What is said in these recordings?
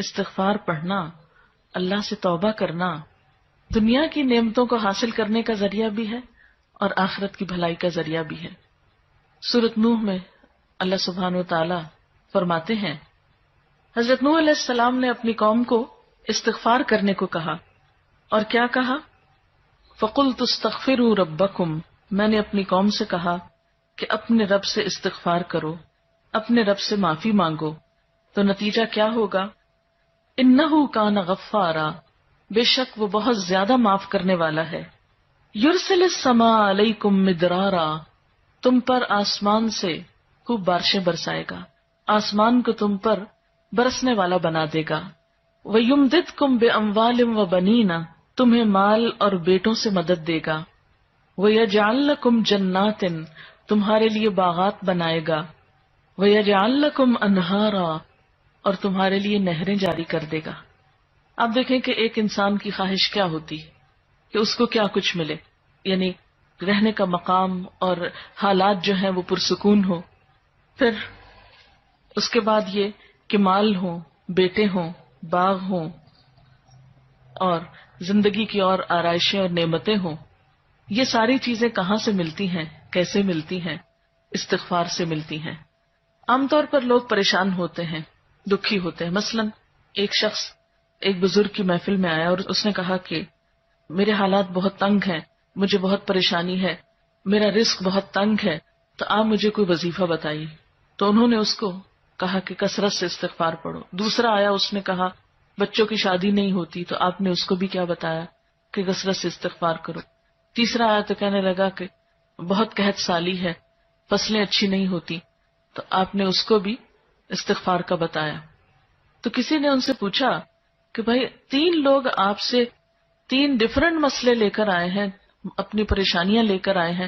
استغفار پڑھنا، اللہ سے توبہ کرنا دنیا کی نعمتوں کو حاصل کرنے کا ذریعہ بھی ہے اور آخرت کی بھلائی کا ذریعہ بھی ہے۔ سورۃ نوح میں اللہ سبحانہ و تعالی فرماتے ہیں، حضرت نوح علیہ السلام نے اپنی قوم کو استغفار کرنے کو کہا، اور کیا کہا؟ فَقُلْتُ اسْتَغْفِرُوا رَبَّكُمْ، میں نے اپنی قوم سے کہا کہ اپنے رب سے استغفار کرو، اپنے رب سے معافی مانگو۔ تو نتیجہ کیا ہوگا؟ اِنَّهُ كَانَ غَفَّارًا، بے شک وہ بہت زیادہ معاف کرنے والا ہے۔ يُرْسِلِ السَّمَاءَ عَلَيْكُمْ مِدْرَارًا، تم پر آسمان سے خوب بارشیں برسائے گا، آسمان کو تم پر برسنے والا بنا دے گا۔ وَيُمْدِدْكُمْ بِأَمْوَالٍ وَبَنِينَ، تمہیں مال اور بیٹوں سے مدد دے گا۔ وَيَجْعَلْ لَكُمْ جَنَّاتٍ، تمہارے لیے باغات بنائے گا۔ وَيَجْعَلْ لَكُمْ أَنْهَارًا، اور تمہارے لیے نہریں جاری کر دے گا۔ آپ دیکھیں کہ ایک انسان کی خواہش کیا ہوتی ہے کہ اس کو کیا کچھ ملے، یعنی رہنے کا مقام اور حالات جو ہیں وہ پرسکون ہو، پھر اس کے بعد یہ کہ مال ہوں، بیٹے ہوں، باغ ہوں، اور زندگی کی اور آرائشیں اور نعمتیں ہوں۔ یہ ساری چیزیں کہاں سے ملتی ہیں، کیسے ملتی ہیں؟ استغفار سے ملتی ہیں۔ عام طور پر لوگ پریشان ہوتے ہیں، دکھی ہوتے ہیں۔ مثلا ایک شخص ایک بزرگ کی محفل میں آیا اور اس نے کہا کہ میرے حالات بہت تنگ ہیں، مجھے بہت پریشانی ہے، میرا رزق بہت تنگ ہے، تو آپ مجھے کوئی وظیفہ بتائیے۔ تو انہوں نے اس کو کہا کہ کثرت سے استغفار پڑھو۔ دوسرا آیا، اس نے کہا بچوں کی شادی نہیں ہوتی، تو آپ نے اس کو بھی کیا بتایا کہ کثرت سے استغفار کرو۔ تیسرا آیا تو کہنے لگا کہ بہت قحط سالی ہے، فصلیں اچھی نہیں ہوتی، تو آپ نے اس کو بھی استغفار کا بتایا۔ تو کسی نے ان سے پوچھا کہ بھائی 3 لوگ آپ سے 3 ڈفرنٹ مسئلے لے کر آئے ہیں، اپنی پریشانیاں لے کر آئے ہیں،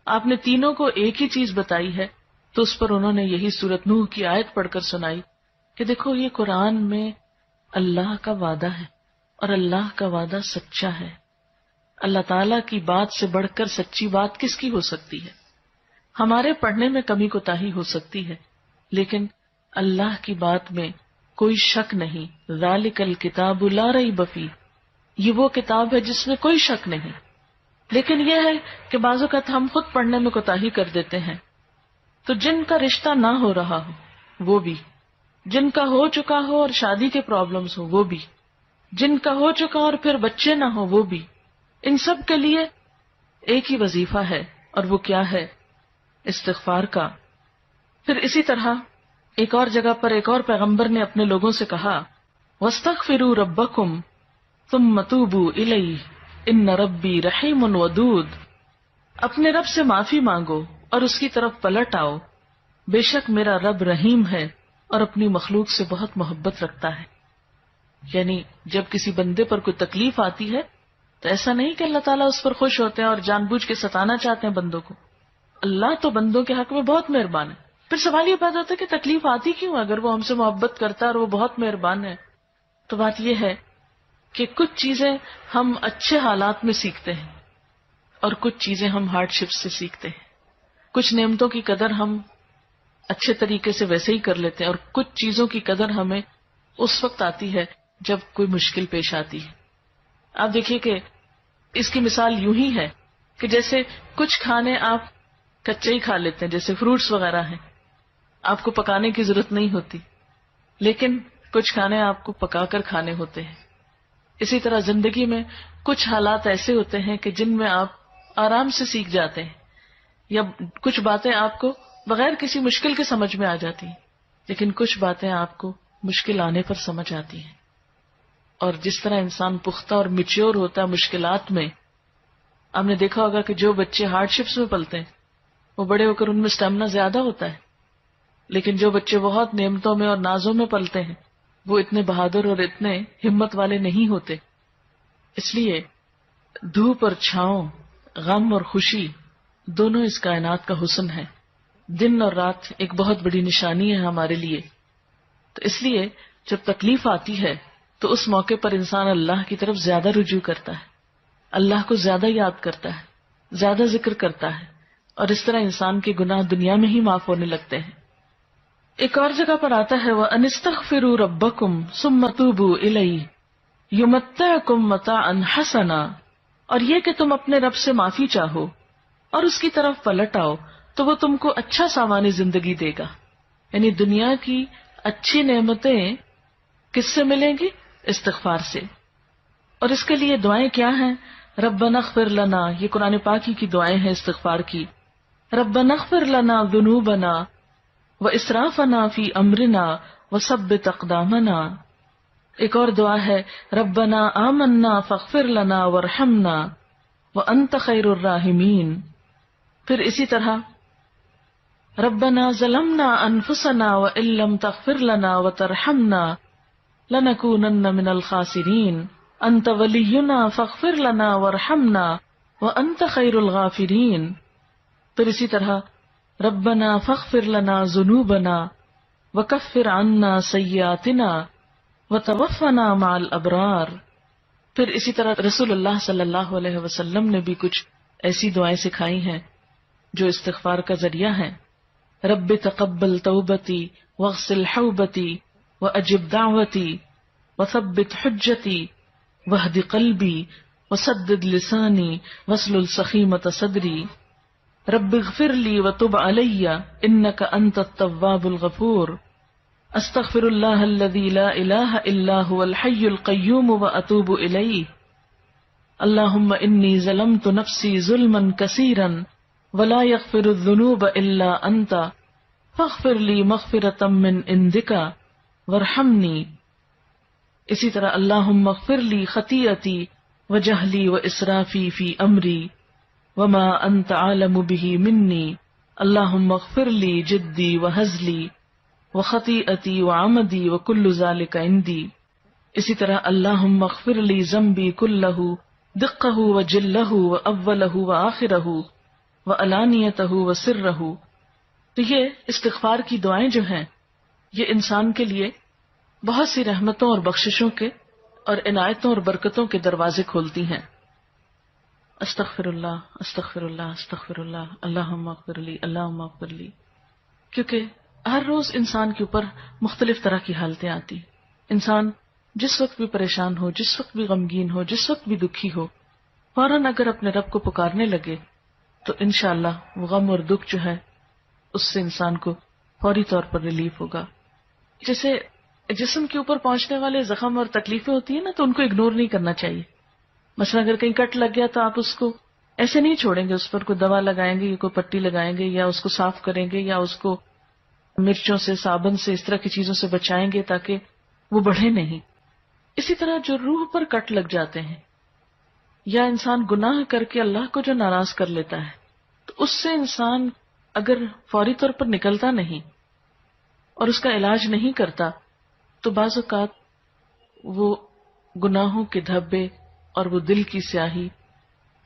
آپ نے تینوں کو ایک ہی چیز بتائی ہے، تو اس پر انہوں نے یہی سورۃ نوح کی آیت پڑھ کر سنائی کہ دیکھو یہ قرآن میں اللہ کا وعدہ ہے، اور اللہ کا وعدہ سچا ہے۔ اللہ تعالیٰ کی بات سے بڑھ کر سچی بات کس کی ہو سکتی ہے؟ ہمارے پڑھنے میں کمی کوتاہی ہو سکتی ہے، لیکن اللہ کی بات میں کوئی شک نہیں۔ ذالک الکتاب لا ریب فیہ، یہ وہ کتاب ہے جس میں کوئی شک نہیں۔ لیکن یہ ہے کہ بعض اوقات ہم خود پڑھنے میں کوتاہی کر دیتے ہیں، تو جن کا رشتہ نہ ہو رہا ہو وہ بھی، جن کا ہو چکا ہو اور شادی کے پرابلمز ہو وہ بھی، جن کا ہو چکا اور پھر بچے نہ ہو وہ بھی، ان سب کے لیے ایک ہی وظیفہ ہے، اور وہ کیا ہے؟ استغفار کا۔ پھر اسی طرح ایک اور جگہ پر ایک اور پیغمبر نے اپنے لوگوں سے کہا وَاسْتَغْفِرُوا رَبَّكُمْ ثُمَّ تُوبُوا إِلَيْهِ إِنَّ رَبِّي رَحِيمٌ وَدُودٌ، اپنے رب سے معافی مانگو اور اس کی طرف پلٹ آؤ، بے شک میرا رب رحیم ہے اور اپنی مخلوق سے بہت محبت رکھتا ہے۔ یعنی جب کسی بندے پر کوئی تکلیف آتی ہے تو ایسا نہیں کہ اللہ تعالیٰ اس پر خوش ہوتے ہیں اور جان بوجھ کے ستانا چاہتے ہیں بندوں کو۔ اللہ تو بندوں کے حق میں بہت مہربان ہے۔ پھر سوال یہ پیدا ہوتا ہے کہ تکلیف آتی کیوں؟ اگر وہ ہم سے محبت کرتا ہے اور وہ بہت مہربان ہے، تو بات یہ ہے کہ کچھ چیزیں ہم اچھے حالات میں سیکھتے ہیں اور کچھ چیزیں ہم ہارڈ شپ سے سیکھتے ہیں۔ کچھ نعمتوں کی قدر ہم اچھے طریقے سے ویسے ہی کر لیتے ہیں، اور کچھ چیزوں کی قدر ہمیں اس وقت آتی ہے جب کوئی مشکل پیش آتی ہے۔ آپ دیکھیے کہ اس کی مثال یوں ہی ہے کہ جیسے کچھ کھانے آپ کچے ہی کھا لیتے ہیں، جیسے فروٹس وغیرہ ہیں، آپ کو پکانے کی ضرورت نہیں ہوتی، لیکن کچھ کھانے آپ کو پکا کر کھانے ہوتے ہیں۔ اسی طرح زندگی میں کچھ حالات ایسے ہوتے ہیں کہ جن میں آپ آرام سے سیکھ جاتے ہیں، یا کچھ باتیں آپ کو بغیر کسی مشکل کے سمجھ میں آ جاتی ہیں، لیکن کچھ باتیں آپ کو مشکل آنے پر سمجھ آتی ہیں۔ اور جس طرح انسان پختہ اور میچیور ہوتا ہے مشکلات میں، آپ نے دیکھا ہوگا کہ جو بچے ہارڈ شپس میں پلتے ہیں وہ بڑے ہو کر ان میں اسٹیمنا زیادہ ہوتا ہے، لیکن جو بچے بہت نعمتوں میں اور نازوں میں پلتے ہیں وہ اتنے بہادر اور اتنے ہمت والے نہیں ہوتے۔ اس لیے دھوپ اور چھاؤں، غم اور خوشی، دونوں اس کائنات کا حسن ہے۔ دن اور رات ایک بہت بڑی نشانی ہے ہمارے لیے۔ تو اس لیے جب تکلیف آتی ہے تو اس موقع پر انسان اللہ کی طرف زیادہ رجوع کرتا ہے، اللہ کو زیادہ یاد کرتا ہے، زیادہ ذکر کرتا ہے، اور اس طرح انسان کے گناہ دنیا میں ہی معاف ہونے لگتے ہیں۔ ایک اور جگہ پر آتا ہے وَأَنِسْتَغْفِرُوا رَبَّكُمْ ثُمَّ تُوبُوا إِلَيْهِ يُمَتِّعْكُمْ مَتَاعًا حَسَنًا، اور یہ کہ تم اپنے رب سے معافی چاہو اور اس کی طرف پلٹ آؤ تو وہ تم کو اچھا سامان زندگی دے گا. یعنی دنیا کی اچھی نعمتیں کس سے ملیں گی؟ استغفار سے. اور اس کے لیے دعائیں کیا ہیں؟ ربنا اغفر لنا، یہ قرآن پاک کی دعائیں ہیں استغفار کی. ربنا اغفر لنا ذنوبنا واسرافنا فی امرنا وثبت اقدامنا. ایک اور دعا ہے ربنا آمنا فاغفر لنا وارحمنا وانت خیر الراحمین. پھر اسی طرح ربنا ظلمنا انفسنا وان لم تغفر لنا وترحمنا لنکونن من الخاسرین انت ولینا فاغفر لنا وارحمنا وانت خیر الغافرین. پھر اسی طرح ربنا فاغفر لنا ذنوبنا وکفر عنا سیئاتنا وتوفنا مع الابرار. پھر اسی طرح رسول اللہ صلی اللہ علیہ وسلم نے بھی کچھ ایسی دعائیں سکھائی ہیں جو استغفار کا ذریعہ ہیں. رب تقبل توبتی واغسل حوبتی واجب دعوتی وثبت حجتی واہد قلبی وسدد لسانی واسلل سخیمۃ صدری. رب اغفر لی وتب علی انک انت التواب الغفور. استغفر اللہ الذی لا الہ الا هو الحی القیوم واتوب الیہ. اللہم انی ظلمت نفسی ظلما کثیرا ولا یغفر الذنوب الا انت فاغفر لی مغفرۃ من عندک وارحمنی. اسی طرح اللہم اغفر لی خطیئتی وجہلی واسرافی فی امری وما انت عالم به منی. اللہم اغفر لی جدی وہزلی وخطیئتی وعمدی وکل ذلک عندی. اسی طرح اللہم اغفر لی ذنبی کلہ دقہ وجلہ واولہ وآخرہ وعلانیتہ وسرہ. تو یہ استغفار کی دعائیں جو ہیں یہ انسان کے لیے بہت سی رحمتوں اور بخششوں کے اور عنایتوں اور برکتوں کے دروازے کھولتی ہیں. استغفر اللہ استغفر اللہ استغفر اللہ اللہم اغفر لی اللہم اغفر لی. کیونکہ ہر روز انسان کے اوپر مختلف طرح کی حالتیں آتی. انسان جس وقت بھی پریشان ہو، جس وقت بھی غمگین ہو، جس وقت بھی دکھی ہو، فوراً اگر اپنے رب کو پکارنے لگے تو انشاءاللہ وہ غم اور دکھ جو ہے اس سے انسان کو فوری طور پر ریلیف ہوگا. جیسے جسم کے اوپر پہنچنے والے زخم اور تکلیفیں ہوتی ہیں نا، تو ان کو اگنور نہیں کرنا چاہیے. مثلا اگر کہیں کٹ لگ گیا تو آپ اس کو ایسے نہیں چھوڑیں گے، اس پر کوئی دوا لگائیں گے یا کوئی پٹی لگائیں گے یا اس کو صاف کریں گے یا اس کو مرچوں سے، صابن سے، اس طرح کی چیزوں سے بچائیں گے تاکہ وہ بڑھے نہیں. اسی طرح جو روح پر کٹ لگ جاتے ہیں یا انسان گناہ کر کے اللہ کو جو ناراض کر لیتا ہے تو اس سے انسان اگر فوری طور پر نکلتا نہیں اور اس کا علاج نہیں کرتا تو بعض اوقات وہ گناہوں کے دھبے اور وہ دل کی سیاہی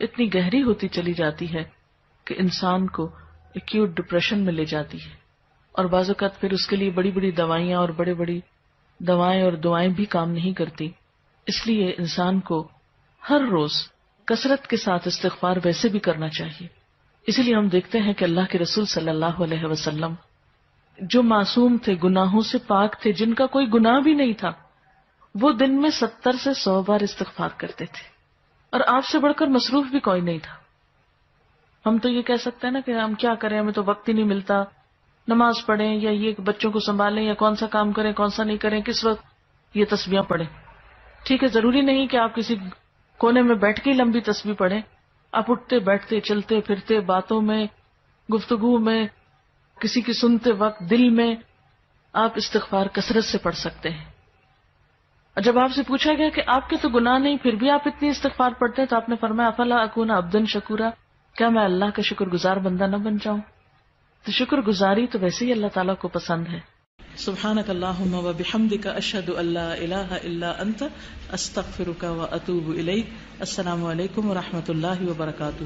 اتنی گہری ہوتی چلی جاتی ہے کہ انسان کو ایکیوٹ ڈپریشن میں لے جاتی ہے. اور بعض اوقات پھر اس کے لیے بڑی بڑی دوائیاں اور بڑی بڑی دوائیں اور دعائیں بھی کام نہیں کرتی. اس لیے انسان کو ہر روز کثرت کے ساتھ استغفار ویسے بھی کرنا چاہیے. اسی لیے ہم دیکھتے ہیں کہ اللہ کے رسول صلی اللہ علیہ وسلم جو معصوم تھے، گناہوں سے پاک تھے، جن کا کوئی گناہ بھی نہیں تھا، وہ دن میں 70 سے 100 بار استغفار کرتے تھے. اور آپ سے بڑھ کر مصروف بھی کوئی نہیں تھا. ہم تو یہ کہہ سکتے ہیں نا کہ ہم کیا کریں، ہمیں تو وقت ہی نہیں ملتا، نماز پڑھیں یا یہ بچوں کو سنبھالیں یا کون سا کام کریں کون سا نہیں کریں، کس وقت یہ تسبیحاں پڑھیں. ٹھیک ہے، ضروری نہیں کہ آپ کسی کونے میں بیٹھ کے لمبی تسبیح پڑھیں. آپ اٹھتے بیٹھتے چلتے پھرتے باتوں میں گفتگو میں کسی کی سنتے وقت دل میں آپ استغفار کثرت سے پڑھ سکتے ہیں. اور جب آپ سے پوچھا گیا کہ آپ کے تو گناہ نہیں پھر بھی آپ اتنی استغفار پڑھتے ہیں تو آپ نے فرمایا افلا اکون عبدا شکورا، کیا میں اللہ کا شکر گزار بندہ نہ بن جاؤں؟ تو شکر گزاری تو ویسے ہی اللہ تعالیٰ کو پسند ہے. سبحانک اللہم و بحمدک اشہد ان لا الہ الا انت استغفرک و اتوب الیک. السلام علیکم و رحمۃ اللہ وبرکاتہ.